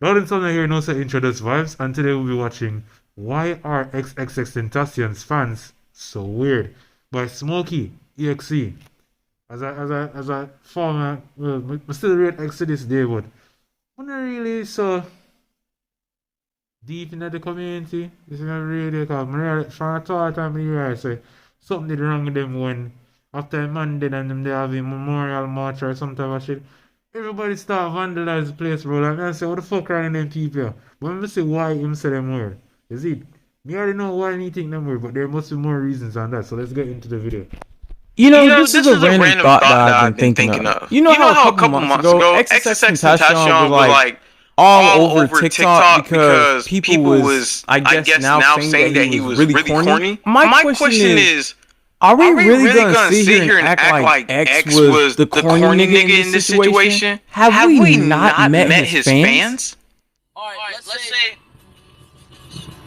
Loading something here knows to introduce vibes, and today we'll be watching Why Are XXXTentacion's Fans So Weird by Smokey EXE. As a former, well, I still rate X to this day, but I'm not really so deep into the community. This is not really because from a thought time I say something did wrong with them when after a man dead and them they have a memorial march or some type of shit. Everybody start vandalize the place, bro. Like, I say, what the fuck are them people? But let me say why him say them word. Is it? Me already know why he think them word, but there must be more reasons than that. So let's get into the video. This is a random thought that I've been thinking of. You know how a couple months ago, XXXTentacion was like all over TikTok because people was, I guess, now saying that he was really corny. My question is, are we really gonna sit here and act like X was the corny nigga in this situation? Have we not met his fans? Alright, let's say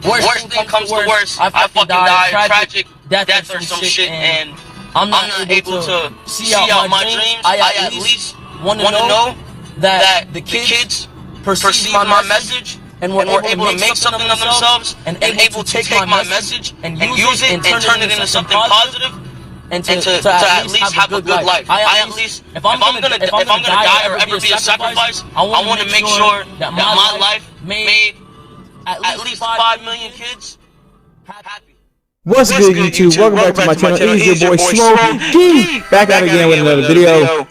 worst thing comes to worst, I fucking die, tragic death or some shit, and I'm not able to see out my dreams. I at least want to know that the kids perceive my message and were able to make something of themselves and able to take my message and use it and turn it into something positive and to at least have a good life. I at least, if I'm gonna die or ever be a sacrifice, I want to make sure that my life made at least 5 million kids happy. What's good, YouTube? Welcome back to my channel. It is your boy Smokey, back out again with another video.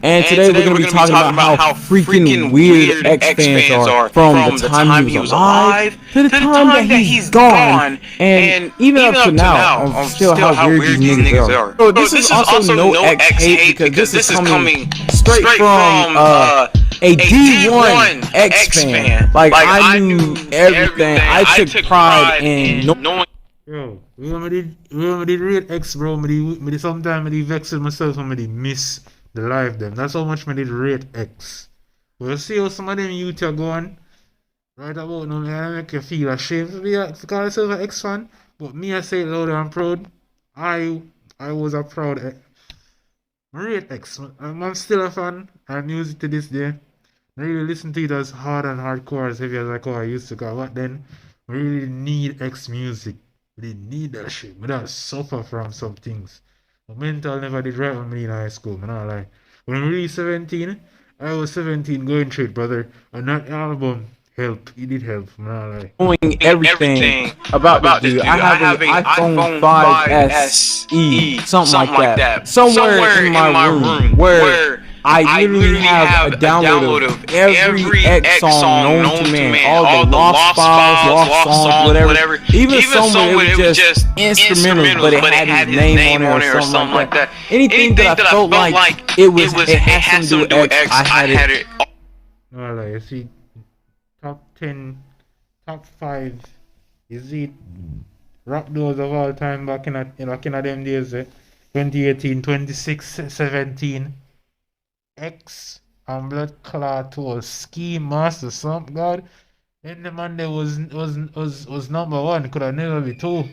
And today we're going to be talking about how freaking weird X fans are from the time he was alive to the time that he's gone. And even up to now, still how weird these niggas are. So this is also no X hate because this is coming straight from a D1 X fan. Like, I knew everything. I took pride in knowing. Yo, we did rate X, bro. Me did sometimes vex with myself and me did miss the live them. That's how much me did rate X. We'll see how some of them youth are going. Right about now, I make you feel ashamed to call yourself an X fan. But me, I say it louder and proud. I was a proud X. I rate X. I'm still a fan. I use it to this day. I really listen to it as hard and hardcore as heavy as I used to. But then, I really need X music. We didn't need that shit. We don't suffer from some things. My mental never did right when me in high school, man. I like when I was 17, I was 17 going through it, brother. And that album helped. It did help, man. I like knowing everything about this dude. I have an iPhone 5 SE, something like that. Somewhere in my room where I literally have a download of every X song known to man, all the lost files, lost songs, whatever. Even some where it was just instrumental, but it had his name on it or something like that. Anything that I felt like it had something to do with X, I had it. No, like you see, top 10, top 5, is it rap those of all time back in them days, 2018, 2017. X and Blood Clot was Ski Master something god. Then the man there was number 1, could have never be 2.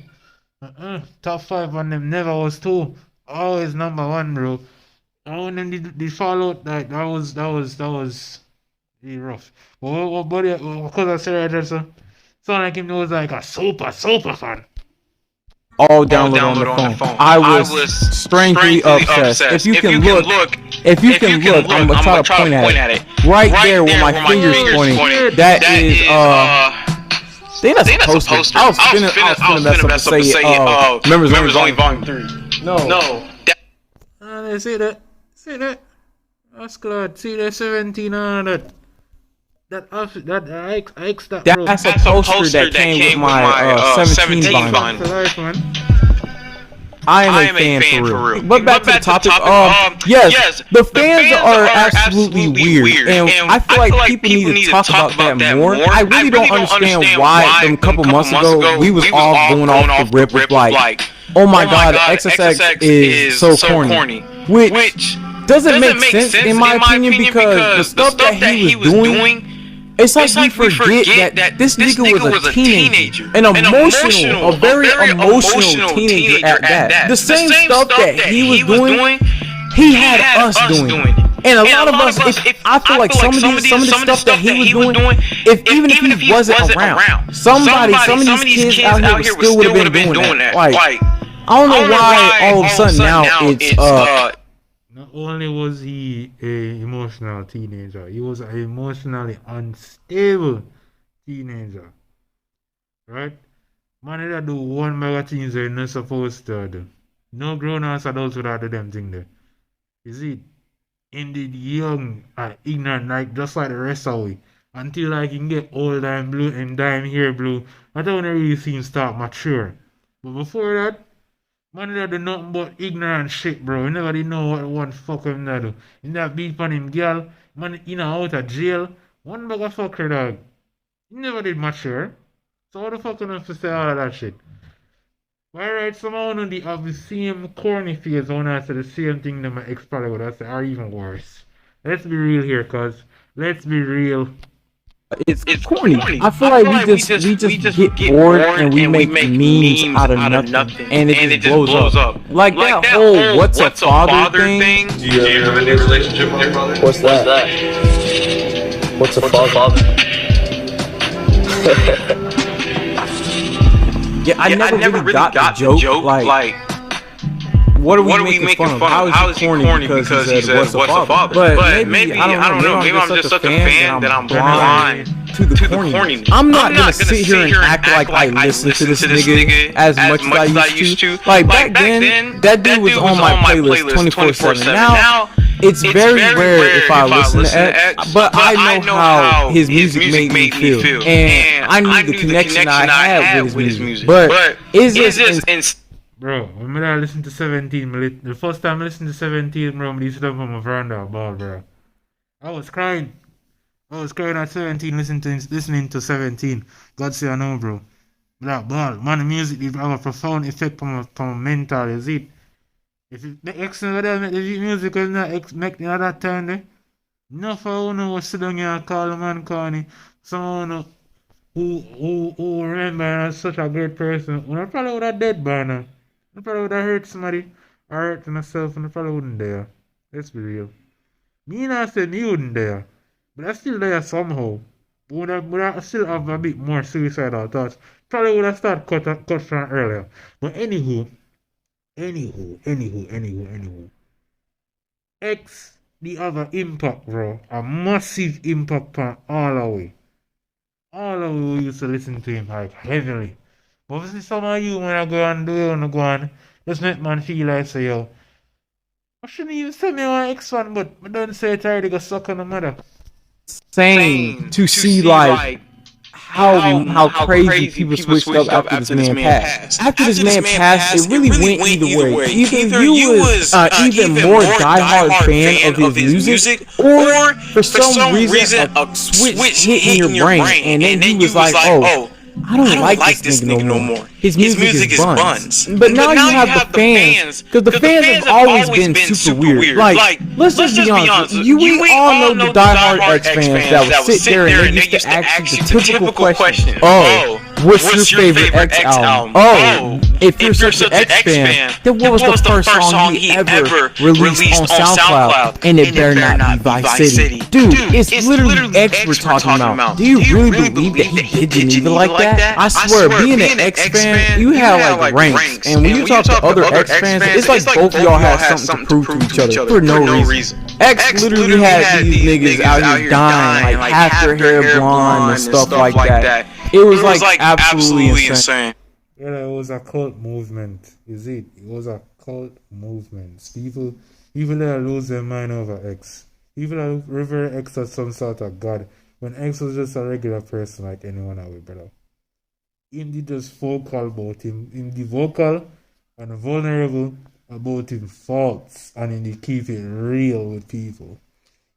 Top 5 on them never was 2. Always number 1, bro. And when them did fall out, like that was really rough. But what buddy, because I said right so sound like him was like a super fan. All downloaded on the phone. I was strangely obsessed. If you can look, I'm gonna try to point at it. Right there where my finger's pointing. That is I think that's a poster. I was finna mess up and say Members Only Volume 3. No. See that? That's glad. See that 17 on that. That's a poster that came with my 17 volume. I am a fan for real. But back to the topic. Yes, the fans are absolutely weird, and I feel like people need to talk about that more. I really don't understand why a couple months ago we was all going off the rip with like, oh my god, XXX is so corny, which doesn't make sense in my opinion because the stuff that he was doing. It's like we forget that this nigga was a teenager, a very emotional teenager at that. The same stuff that he was doing, he had us doing. And a lot of us, I feel like some of the stuff that he was doing, even if he wasn't around, some of these kids out here still would have been doing that. Like, I don't know why all of a sudden now it's Not only was he a emotional teenager, he was an emotionally unstable teenager. Right? Man, they do one mega things they're not supposed to do. No grown-ass adults would have do them thing there. You see? Indeed, young and ignorant, like just like the rest of we. Until like you can get old and blue and dying hair blue, I don't really see him start mature. But before that, man, they do nothing but ignorant shit, bro. You never did know what one fuck him to do. You never beat on him, girl. Man, in and out of jail. One bag of fucker, dog. You never did mature. So how the fuck you have to say all of that shit? Alright, someone on the have the same corny face when I say the same thing that my ex probably would have said, or even worse. Let's be real here, cuz. Let's be real. It's corny. I feel like we just get bored and we make memes out of nothing, and it just blows up. Like that whole "what's a father" thing. Do you have any relationship with your father? What's that? What's a father? Yeah, I never really got the joke. Like, what are we making fun of? How is he corny because he said, what's a father? But maybe, I don't know, maybe I'm just such a fan that I'm blind to the corniness. I'm not gonna sit here and act like I listen to this nigga as much as I used to. Like, back then, that dude was on my playlist 24/7. Now, it's very rare if I listen to X, but I know how his music made me feel, and I knew the connection I had with his music. But is this bro, when I listen to 17, the first time I listened to 17, bro, I used to come from my veranda, bro. I was crying at 17 listening to 17. God say I know, bro. That ball, man, the music have a profound effect on my mental, is it? If the X never done make the music was not make the other time there, enough of you know what sit down here and call the man corny. Someone who remember as such a great person, when I probably would have dead by now. I probably would have hurt somebody or hurt myself and I probably wouldn't there. Let's be real. Me not saying me wouldn't there, but I still there somehow. Would I still have a bit more suicidal thoughts. Probably would have started cut from earlier. But anywho. X, the other impact, bro. A massive impact on all of we. All of we used to listen to him like heavily. But obviously some of you when I go and do it, go on, just make man feel like say, yo, I shouldn't even say me one X one, but I don't say it already go suck on the mother. Insane to see like how crazy people switched up after this man passed. After this man passed, it really went either way. Either you was even more diehard fan of his music, or for some reason a switch hit in your brain, and then he was like, oh, I don't like this nigga no more. His music is buns. But now you have the fans, because the fans have always been super weird. Like, let's just be honest. We all know the diehard X fans that would sit there and they used to ask you the typical question. Oh, what's your favorite X album? Oh, if you're such an X fan, then what was the first song he ever released on SoundCloud? And it better not be Vice City. Dude, it's literally X we're talking about. Do you really believe that he did Geneva like that? I swear, being an X fan, you have like ranks, and when you talk to other X fans, it's like both of y'all have something to prove to each other for no reason. X literally had these niggas out here dying, like half their hair blonde and stuff like that. It was like absolutely insane. Yeah, it was a cult movement. Is it? It was a cult movement. People that lose their mind over X. People that revere X as some sort of god, when X was just a regular person like anyone else, brother. Him did just vocal about him. Him the vocal and vulnerable about him faults, and him keep it real with people.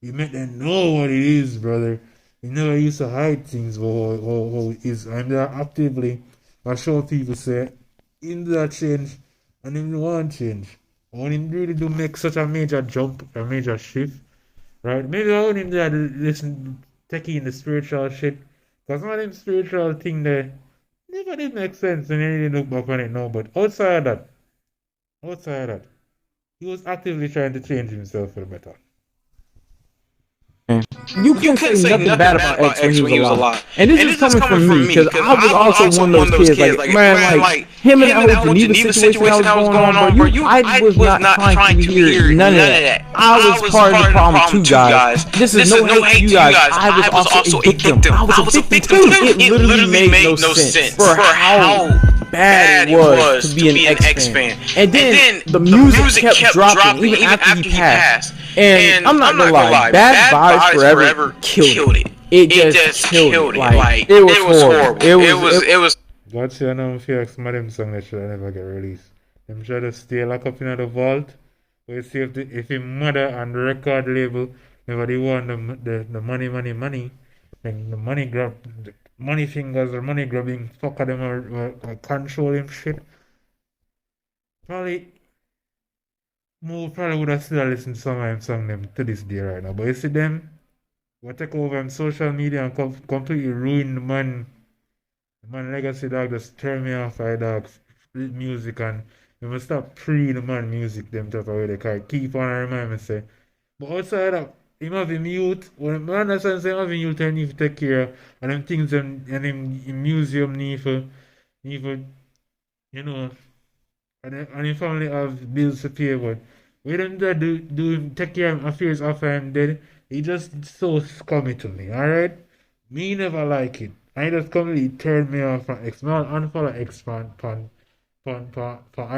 He make them know what it is, brother. He never used to hide things how it is. And they actively I show people say him do that change and him want change. When him really do make such a major jump, a major shift, right? Maybe I want him there to listen, taking the spiritual shit. Because some of them spiritual thing there never did make sense when you really look back on it now. But outside of that, he was actively trying to change himself for the better. You can't say nothing bad about X when he was alive. And this is coming from me, because I was also one of those kids, like, man, like, him and the whole Geneva situation that was going on, bro, I was not trying to hear none of that. I was part of the problem too, guys. This is no hate to you guys. I was also a victim. I was a victim too. It literally made no sense for how bad it was to be an X fan. And then the music kept dropping even after he passed. And I'm not gonna lie, Bad Vibes Forever killed it. It just killed it. Like, it was horrible. It was. God say I know if you ask some of them songs that should never get released. Them try to stay locked up in the vault. We see if his mother and the record label nobody want the money, then the money fingers or money grabbing fuck of them or control him shit. Probably would have still listened to some of them song them to this day right now. But you see them, we take over on social media and completely ruin the man legacy, dog. Just turn me off, I dog. Split music, and we must stop pre the man music them type of way they can keep on and remind me say. But outside that, him having youth, when I understand say having youth and need to take care of and them things and him museum need for you know, and him family have bills to pay, but we don't do him take care of affairs after I'm dead. He just so scummy to me, alright? Me never like it. I just completely turned me off from X. Man, unfollow X for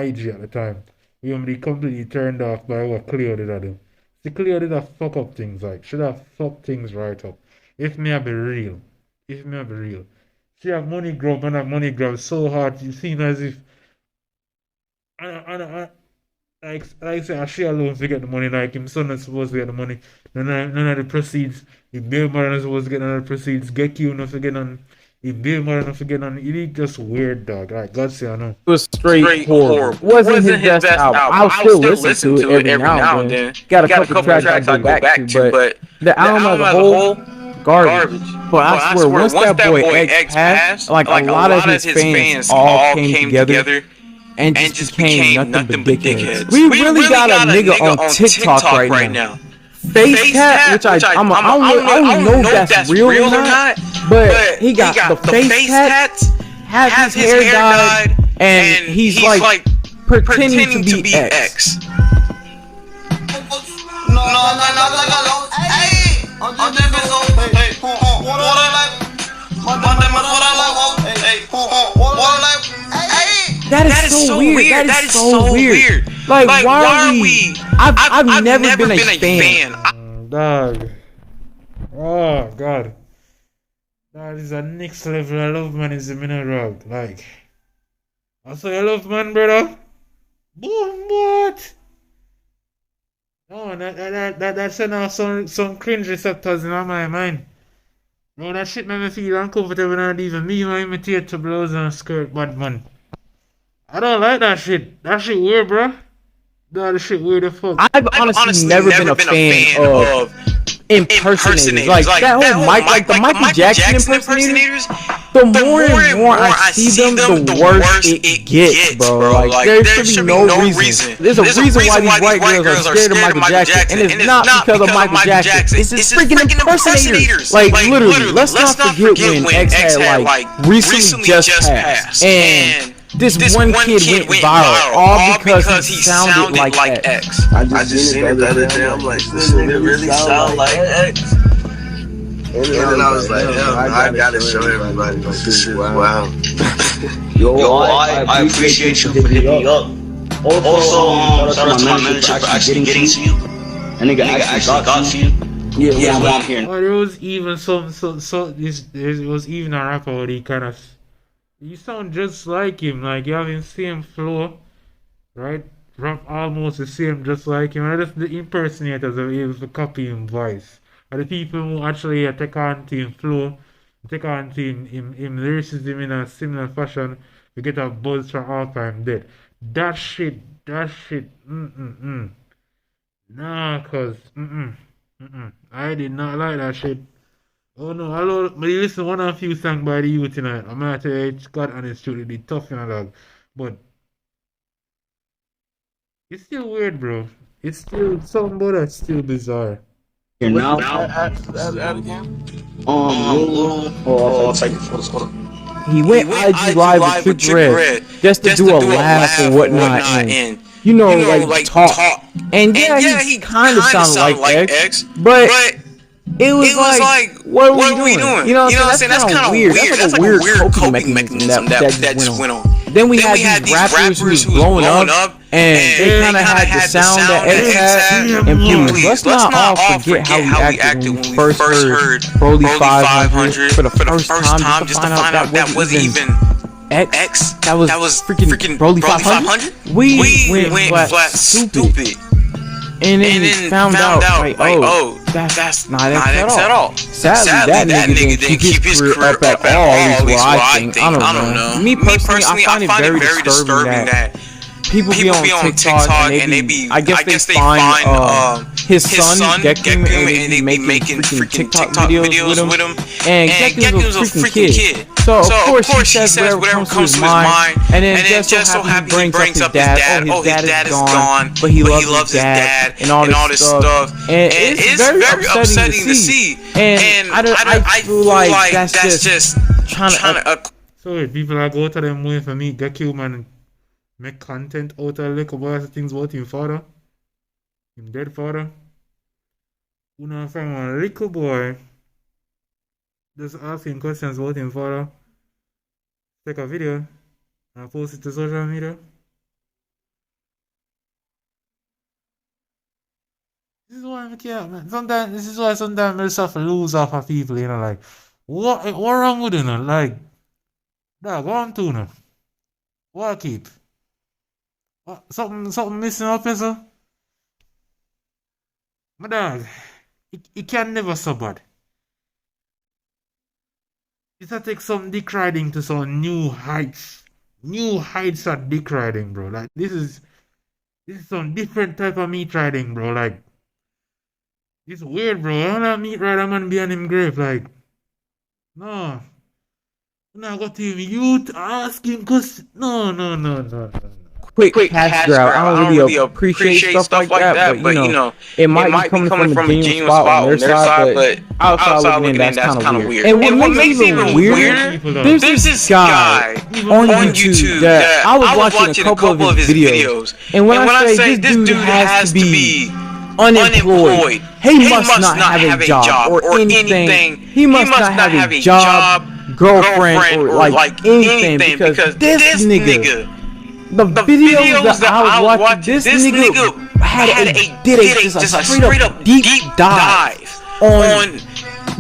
IG at the time. We only completely turned off by what Cleo did I do. See, Cleo did have fuck up things, like, should have fucked things right up. If me I be real. She have money grab and have money grab so hard, you seem as if like say she alone to get the money, like him son is supposed to get the money. None of the proceeds. His baby mother is supposed to get none of the proceeds. Get you not to get on. His baby mother not to get on. It is just weird, dog. Like God say I know. It was straight horrible. Wasn't his best album. I'll still listen to it every now and then. Got a couple tracks I go back to, but the album as a whole, garbage. But I swear, once that boy X passed, like a lot of his fans all came together and just became nothing but dickheads. We really got a nigga on TikTok right now. Face Cat, which I don't know if that's real or not, but he got the face tat, has his hair dyed, and he's like pretending to be X. That is so weird. That is so weird. Like, why are we? I've never been a fan. Dog. Oh God. That is a next level. I love man is a mineral. Like, I say I love man, brother. Boom, what? No, that sent out some cringe receptors in my mind. Bro, that shit made me feel uncomfortable, not even me imitate to blouse and skirt, bad man. I don't like that shit. That shit weird, bro. That shit weird as fuck. I've honestly never been a fan of impersonators. Like that whole the Michael Jackson impersonators. The more and more I see them, the worse it gets, bro. Like there should be no reason. There's a reason why these white girls are scared of Michael Jackson, and it's not because of Michael Jackson. It's his freaking impersonators. Like literally, let's not forget when X had like recently just passed, and this one kid went viral all because he sounded like X. I just seen it the other day. I'm like, this nigga really sound like X. And then I was like, I gotta show everybody. Like, this shit, wow. Yo, I appreciate you for hitting me up. Also, shout out to my manager for actually getting to you. A nigga actually got to you. Yeah, I'm here. There was even there was even a rapper where he kind of. You sound just like him, like you have the same flow, right? Rap almost the same, just like him. And just the impersonators are able to copy him voice. And the people who actually take on to him flow, take on to him lyricism in a similar fashion, we get a buzz from all time dead. That shit, Nah, cause, I did not like that shit. Oh no, hello, but you listen to one of a few songs by the youth tonight. I'm gonna tell you, it's God and it's truly be tough in a dog. But it's still weird, bro. It's still something, but it's still bizarre. Here now. I'll take it for the He went IG live with Trick Red just to do a laugh or whatnot, and you know, like talk. And yeah, he kind of sounded like X, but it was like, what are we doing? You know what I'm saying? That's kind of weird. That's like a weird coping mechanism that just went on. Then we had these rappers who was blowing up, and they kind of had the sound that X had. And please, let's not all forget how we acted when we first heard Broly 500 for the first time, just to find out that wasn't even X. That was freaking Broly 500. We went flat stupid. And then found out, like, oh, that's not X at all. Sadly, that nigga didn't keep his career up at all, at least what I think. I don't know. Me personally, I find it very disturbing that people be on TikTok and they be, I guess they find his son, Geku, and they be making freaking TikTok videos with him. And Geku's a freaking kid. So, of course, he says whatever comes to his mind. And then just so happy he brings up his dad. Oh, his dad is gone, but he loves his dad and all this stuff. And it's very upsetting to see. And I feel like that's just trying to... So, people are go to them way for me, Geku, man. Make content out of little boys things about him father. Him dead father. Una from a little boy just asking questions about him father. Take a video and post it to social media. This is why I can't, man. This is why sometimes I suffer lose off of people, you know, like what wrong with you, know? Like, dog, go on to now. What keep? Something missing up here, sir? My dog, it can never so bad. It's to take some dick riding to some new heights. New heights of dick riding, bro. Like, this is some different type of meat riding, bro. Like, it's weird, bro. I don't have meat rider man behind him grave. Like, no. When I got to him, you ask him, cause no. Quick cash grab. I don't really appreciate stuff like that, but you know, it might be coming from a genuine spot on their side, but outside looking in, that's kind of weird. And what makes it even weirder, there's this guy on YouTube that I was watching a couple of his videos, and when I say this dude has to be unemployed, he must not have a job or anything. He must not have a job, girlfriend, or like anything, because this nigga. The videos that I was watching, this nigga did a straight up deep dive on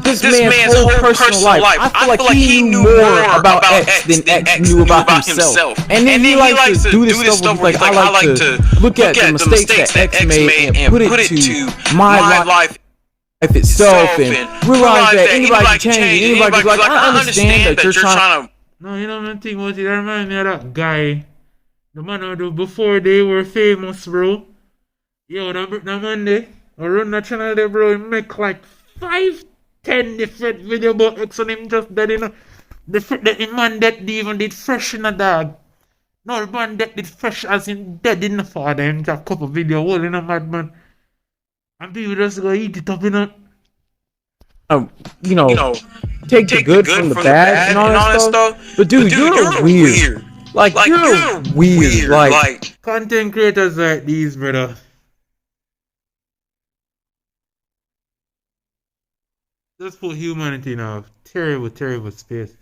this man's whole personal life. I feel like he knew more about X than X knew about himself. And then he likes to do this stuff where he's like, I like to look at the mistakes that X made and put it to my life itself, and realize that anybody can change. Anybody's like, I understand that you're trying to... No, you know what I think about it? That reminds me of that guy. The man who do before they were famous, bro. Yo, the man there, run the channel there, bro, he make like 5-10 different videos about X and him just dead, you know. The man that even did fresh in a dog. No, the man that did fresh as in dead in the father, him just couple videos, all in a madman. And people just go eat it up, you know. You know, take the good from the bad and all that stuff. But dude, you're weird. Like, you're weird. Like, content creators like these, brother. Just put humanity in a terrible space.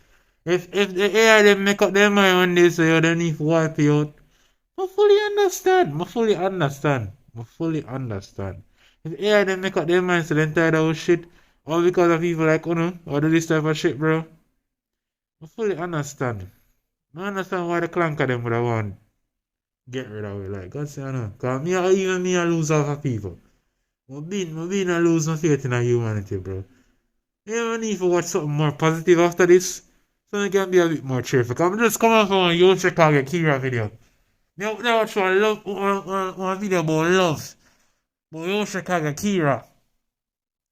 If the AI them make up their mind when they say, oh, they need to wipe you out, I fully understand. If AI them make up their mind so they tired of shit, all because of people like, or do this type of shit, bro, I fully understand. I understand why the clank of them would have want get rid of it. Like, God say, I know. Because even me, I lose off of people. I lose my faith in humanity, bro. You need to watch something more positive after this, so I can be a bit more cheerful. I'm just coming from a Yoshikage Kira video. Now watch one video about love. About Yoshikage Kira.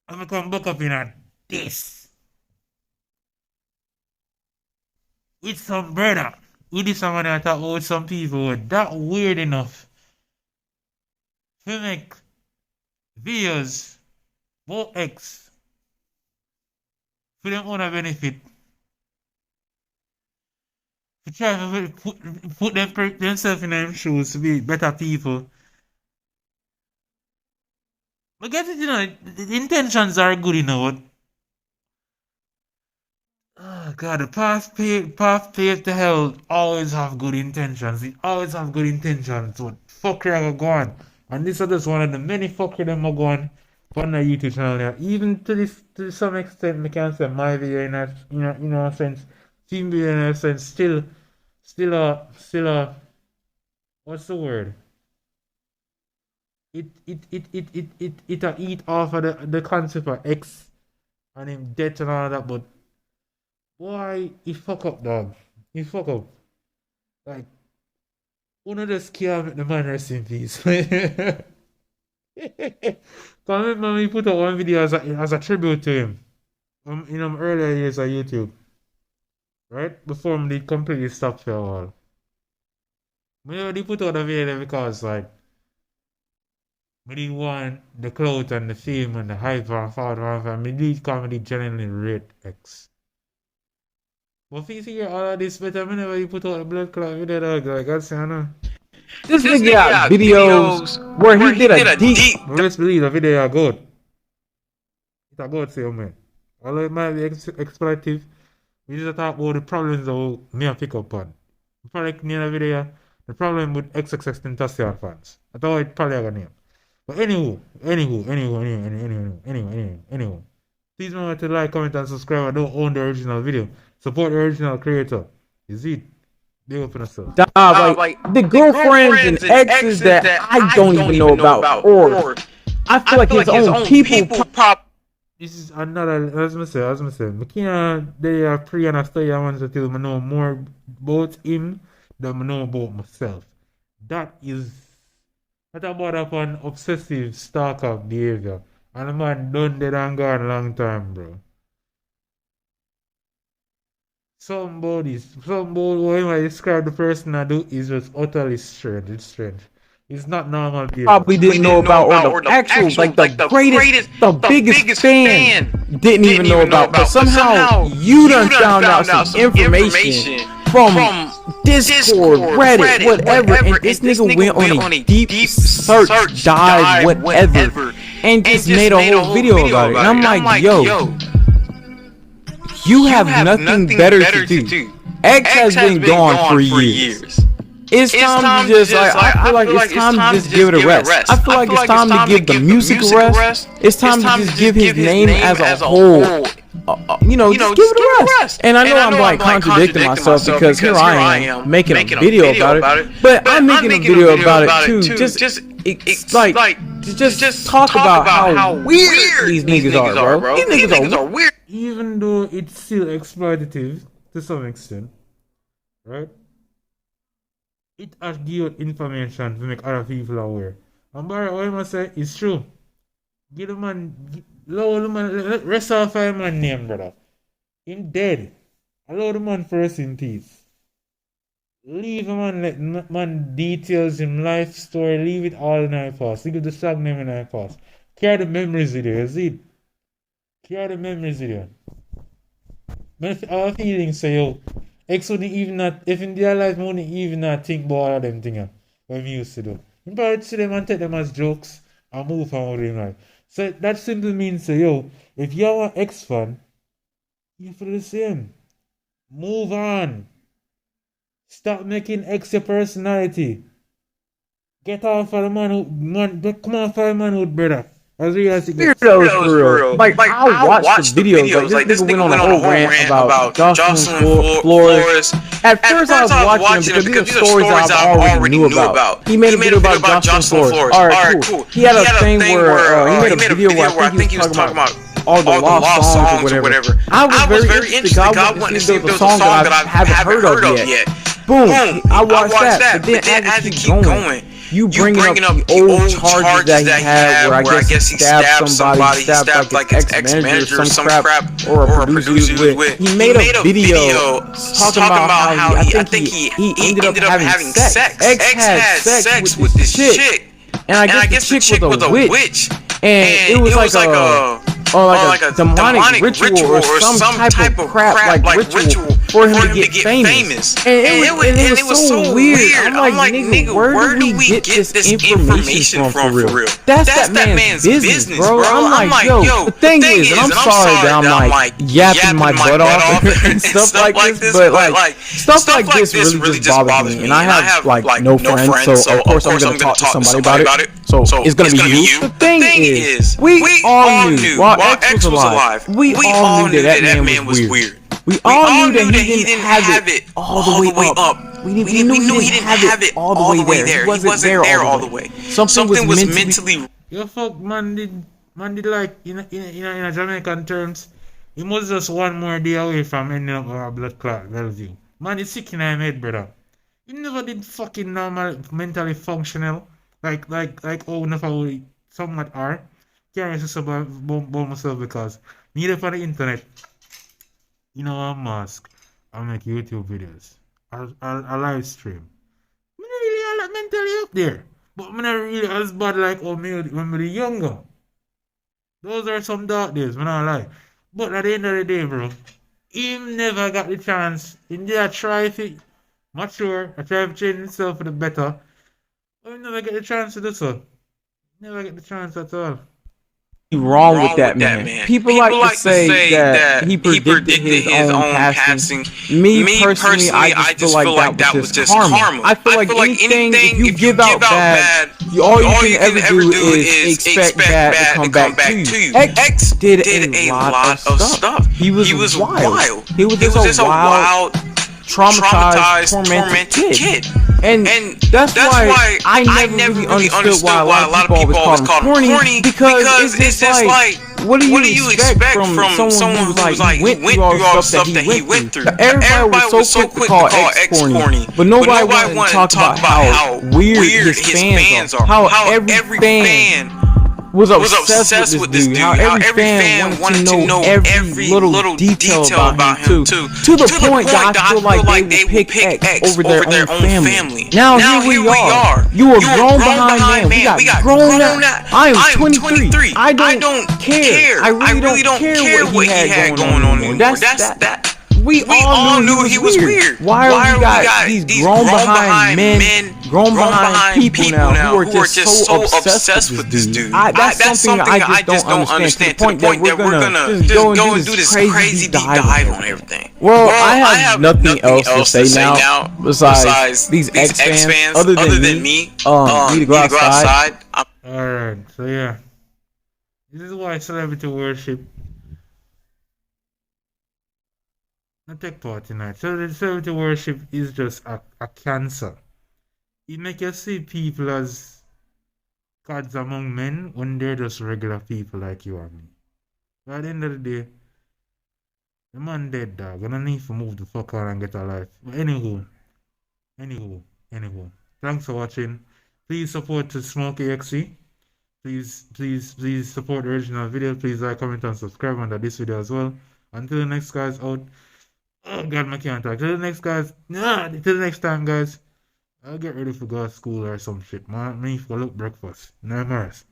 I'm going to come back up in this. With some brother, with this somebody I talk about some people were that weird enough to make videos Both X for their own benefit. To try to put themselves in their shoes to be better people. But get it, the intentions are good, but oh God, the path paved to hell always have good intentions. It always have good intentions. What fuckery are go on. And this is just one of the many fuckery them are going on the YouTube channel there. Even to some extent, I can say my video in a sense, team video in a sense, still what's the word? It eat off of the concept of X and him death and all that, but boy, he fuck up, dog. He fuck up. Like, one of the scare the man rest in peace. Cause I remember we put out one video as a tribute to him. In earlier years on YouTube. Right? Before he completely stopped for a while. They put out the video because like we didn't want the clout and the fame and the hype and forward and we did comedy genuinely rate X. But if you see all of this better whenever you put out the blood clot video, dog, like I say, I know. This nigga got videos where he did a deep. But let's believe the video are good. It's a good say, man. Although it might be exploitative, we just talk about the problems that me and pick up on. Probably near the video, the problem with XXXTENTACION fans. I thought it probably a name. But anyway. Please remember to like, comment, and subscribe. I don't own the original video. Support the original creator. Is it? Big up on yourself. Like the girlfriends and exes that I don't even know about. Or I feel like his own people pop. This is another, as I say, I can't, they are pre and after I want to tell me know more about him than I know about myself. That about upon obsessive stalker behavior. And the man done dead and gone a long time, bro. Somebody when I describe the person I do is just utterly strange. It's strange. It's not normal behavior. Probably didn't know about or the actuals, like the greatest, the biggest fan didn't even know about. But somehow you done found out some information from Discord, Reddit, whatever, and this nigga went on a deep search, dive, whatever, and just made a whole video about it. And I'm like, yo, you have nothing better to do. X has been gone for years. It's time to just I feel like it's time to just give it a rest. I feel like it's time to give the music a rest. It's time to just give his name as a whole. Just give it a rest. And I know I'm like contradicting myself because here I am making a video about it, but I'm making a video about it too. Just talk about how weird these niggas are, bro. These niggas are weird. Even though it's still exploitative to some extent, right? It has give information to make other people aware. And Barry, what I must say is true. Give the man, allow the man, rest off my man name, brother. Him dead. Allow the man for rest in peace. Leave a man, let man details him life story, leave it all in our past. Leave the song name in our past. Carry the memories with you, you see? Carry the memories with you. But our feelings say, yo, X wouldn't even not, if in their life, wouldn't even not think about all them things what we used to do. You probably see them and take them as jokes and move on with them life. So that simply means, yo, if you're an X fan, you feel the same. Move on. Stop making X your personality. Get off of the manhood, come off of the manhood, brother. As real as it gets. Weirdos for real. Like I watched the videos. Like this nigga went on a whole rant about Jocelyn Flores. At first I was watching him because these are stories I already knew about. He made a video about Jocelyn Flores. Alright, cool. He had a thing where he made a video where I think he was talking about all the lost songs or whatever. I was very interested. I wanted to see if there was a song that I haven't heard of yet. Boom! I watched that, but then as you keep going, you bringing up the old charges that he had, where I guess he stabbed somebody, stabbed like his ex-manager or some crap, or a producer he was with. He made a video talking about how I think he ended up having sex. X had sex with this chick, and I guess the chick was a witch. and it was like a demonic ritual or some type of crap like ritual for him to get famous. And it was so weird. I'm like, nigga, where do we get this information from for real? That's that man's business, bro. I'm like, yo, the thing is, and I'm sorry that I'm like yapping my butt off and stuff like this, but like stuff like this really just bothers me. And I have like no friends, so of course I'm gonna talk to somebody about it. So it's gonna be you. The thing is, we all knew while X was alive, we all knew that man was weird. We all knew that he didn't have it all the way up. We knew he didn't have it all the way there. He wasn't there all the way. Something was mentally. Yo, fuck, man did like in a Jamaican terms, he was just one more day away from ending up with a blood clot, Bellevue. Man, it's sick in my head, brother. He never did fucking normal, mentally functional, like oh, never somewhat are. Can't resist about myself because neither for the internet. A mask. I make YouTube videos. I live stream. I'm not really all mentally up there. But I'm not really as bad like me when I was younger. Those are some dark days, I'm not lie. But at the end of the day, bro, he never got the chance. He did try to mature, I try to change himself for the better. But he never get the chance to do so. Never get the chance at all. Wrong with that man. People like to say that he predicted his own passing. Me personally, I just feel like that was just karma. I feel like anything, if you give out bad, all you can ever do is expect bad to come back to you. X did a lot of stuff. He was wild. He was just a wild, traumatized, tormented kid. And that's why I never really understood why a lot of people always call him corny, because it's just like, what do you expect from someone who's like went through all the stuff that he went through? Everybody was so quick to call X corny, but nobody wanted to talk about how weird his fans are, how every fan was obsessed with this dude, how every fan wanted to know every little detail about him too. To the point that I feel like they would pick X over their own family. Now here we are. You a grown behind man. We got grown up. I am 23. I don't care. I really don't care what he had going on anymore. That's that. We all knew he was weird. Why are we got these grown behind men, grown behind people now who are just so obsessed with this dude? That's something I just don't understand. To the point that we're gonna just go and do this crazy deep dive on everything. Well, I have nothing else to say now besides these X fans. Other than me, need to go outside. Alright, so yeah, this is why celebrity worship. Not take part tonight. So celebrity worship is just a cancer. It make you see people as gods among men when they're just regular people like you and me. But at the end of the day, the man dead, dog. Gonna need to move the fuck on and get a life. But anywho. Thanks for watching. Please support the Smokey XC. Please support the original video. Please like, comment, and subscribe under this video as well. Until the next guy's out. Oh god, I can't talk. Till the next time, guys. I'll get ready for go to school or some shit, man. Me for look breakfast. No worries.